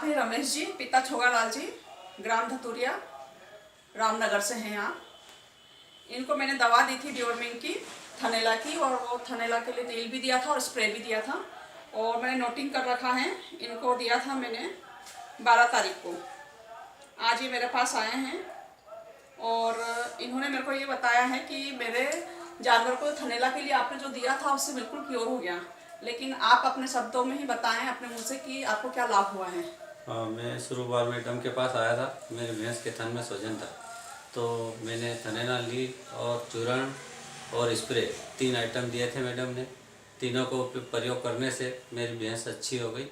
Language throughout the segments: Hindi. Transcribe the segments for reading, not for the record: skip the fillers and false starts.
आप हैं रमेश जी, पिता छोगालाल जी, ग्राम धतुरिया, रामनगर से हैं आप। इनको मैंने दवा दी थी डिओर्मिंग की, थनेला की, और वो थनेला के लिए तेल भी दिया था और स्प्रे भी दिया था, और मैंने नोटिंग कर रखा है। इनको दिया था मैंने 12 तारीख को। आज ये मेरे पास आए हैं और इन्होंने मेरे को ये बताया है कि मेरे जानवर को थनेला के लिए आपने जो दिया था उससे बिल्कुल क्योर हो गया। लेकिन आप अपने शब्दों में ही बताएं अपने मुँह से कि आपको क्या लाभ हुआ है। हाँ, मैं शुरुआत में मैडम के पास आया था। मेरे भैंस के थन में सूजन था, तो मैंने थनेला ली और चूर्ण और स्प्रे 3 आइटम दिए थे मैडम ने। तीनों को प्रयोग करने से मेरी भैंस अच्छी हो गई।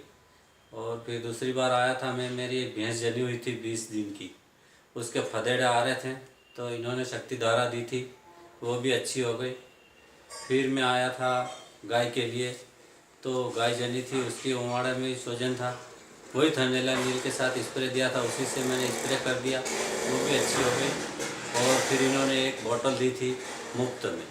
और फिर दूसरी बार आया था मैं, मेरी एक भैंस जली हुई थी 20 दिन की, उसके फदेड़े आ रहे थे, तो इन्होंने शक्ति धारा दी थी, वो भी अच्छी हो गई। फिर मैं आया था गाय के लिए, तो गाय जली थी, उसकी उमाड़े में सूजन था, वही थनेला नील के साथ स्प्रे दिया था, उसी से मैंने स्प्रे कर दिया, वो भी अच्छी हो गई। और फिर इन्होंने एक बोतल दी थी मुफ्त में,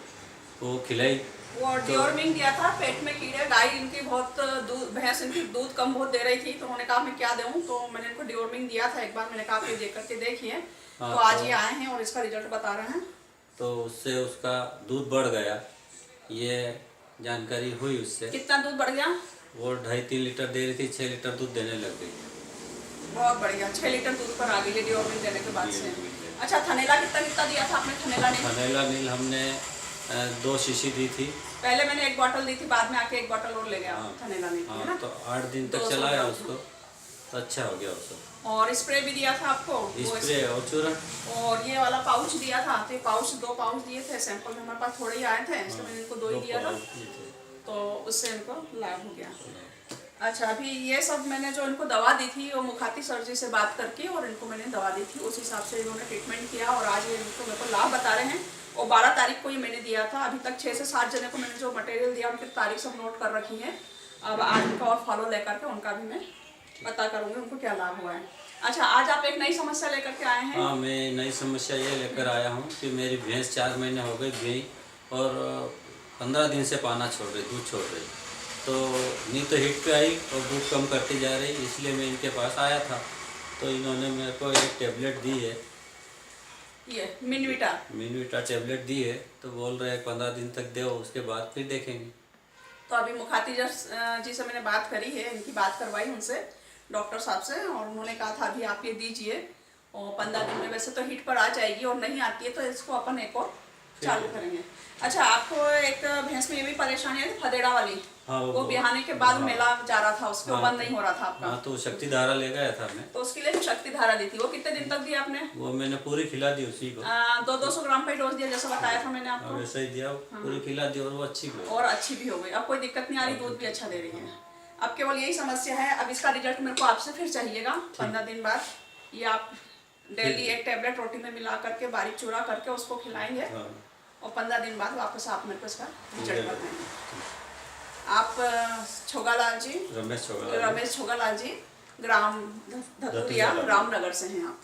वो खिलाई। वो डिओर्मिंग दिया था, पेट में कीड़े, गाय इनकी बहुत दूध, भैंस इनकी दूध कम बहुत दे रही थी, तो उन्होंने कहा मैं क्या दूँ, तो मैंने इनको डिओर्मिंग दिया था एक बार। मैंने कहा आप ये दे करके देखिए। हाँ, तो आज ये आए हैं और इसका रिजल्ट बता रहे हैं। तो उससे उसका दूध बढ़ गया, ये जानकारी हुई उससे। कितना दूध बढ़ गया? वो 2.5-3 लीटर दे रही थी, 6 लीटर दूध देने लग गई। बहुत बढ़िया, 6 लीटर दूध पर आ गई है डिओर्मिंग देने के बाद से। अच्छा, थनेला कितना कितना दिया था आपने? थनेला नील हमने 2 शीशी दी थी। पहले मैंने 1 बॉटल दी थी, बाद में आके 1 बॉटल और ले गया। हाँ, थनेला नील, है ना? तो 8 दिन तक चलाया उसको, तो अच्छा हो गया उसको। और स्प्रे भी दिया था आपको? स्प्रे और चूर्ण। और ये वाला पाउच दिया था, तो पाउच 2 पाउच दिए थे। सैंपल में हमारे पास थोड़े ही आए थे, इसलिए मैंने इनको 2 ही दिया था, तो उससे इनको लाभ हो गया। अच्छा, अभी ये सब मैंने जो इनको दवा दी थी वो मुखाती सर जी से बात करके, और इनको मैंने दवा दी थी, उस हिसाब से इन्होंने ट्रीटमेंट किया, और आज ये इनको मेरे को लाभ बता रहे हैं। और 12 तारीख को ये मैंने दिया था। अभी तक 6 से 7 जने को मैंने जो मटेरियल दिया उनकी तारीख सब नोट कर रखी है। अब आज उनका और फॉलो लेकर के उनका भी मैं पता करूँगी उनको क्या लाभ हुआ है। अच्छा, आज आप एक नई समस्या लेकर के आए हैं। हाँ, मैं नई समस्या ये लेकर आया हूँ कि मेरी भैंस 4 महीने हो गई गई, और 15 दिन से पाना छोड़ रही, दूध छोड़ रही, तो नहीं तो हिट पे आई और दूध कम करती जा रही, इसलिए मैं इनके पास आया था। तो इन्होंने मेरे को एक टेबलेट दी है, ये मिनविटा टेबलेट दी है, तो बोल रहे हैं 15 दिन तक दो, उसके बाद फिर देखेंगे। तो अभी मुखाती जी से मैंने बात करी है, इनकी बात करवाई उनसे, डॉक्टर साहब से, और उन्होंने कहा था अभी आप ये दीजिए, और 15 दिन में वैसे तो हिट पर आ जाएगी, और नहीं आती है तो इसको अपन एक और चालू करेंगे। अच्छा, आपको एक भैंस में ये भी परेशानी है फदेड़ा वाली? हाँ, वो बिहाने के बाद मेला जा रहा था, उसको हाँ, बंद नहीं हो रहा था आपका? हाँ, तो शक्ति धारा ले गया था मैं, तो उसके लिए भी शक्ति धारा दी थी। वो कितने दिन तक दी आपने? वो मैंने पूरी खिला दी उसी को। 200 ग्राम का डोज दिया, जैसा बताया था मैंने आपको, वैसे ही दिया, पूरी खिला दी, और वो अच्छी भी और अच्छी भी हो गई। अब कोई दिक्कत नहीं आ रही, दूध भी अच्छा दे रही है। अब केवल यही समस्या है। अब इसका रिजल्ट मेरे को आपसे फिर चाहिएगा 15 दिन बाद। ये आप डेली एक टेबलेट रोटी में मिला करके बारीक चूरा करके उसको खिलाएंगे, और 15 दिन बाद वापस आप मेरे को इसका रिजल्ट बताएंगे। आप रमेश छोगालाल जी, ग्राम धतुरिया, रामनगर से हैं आप।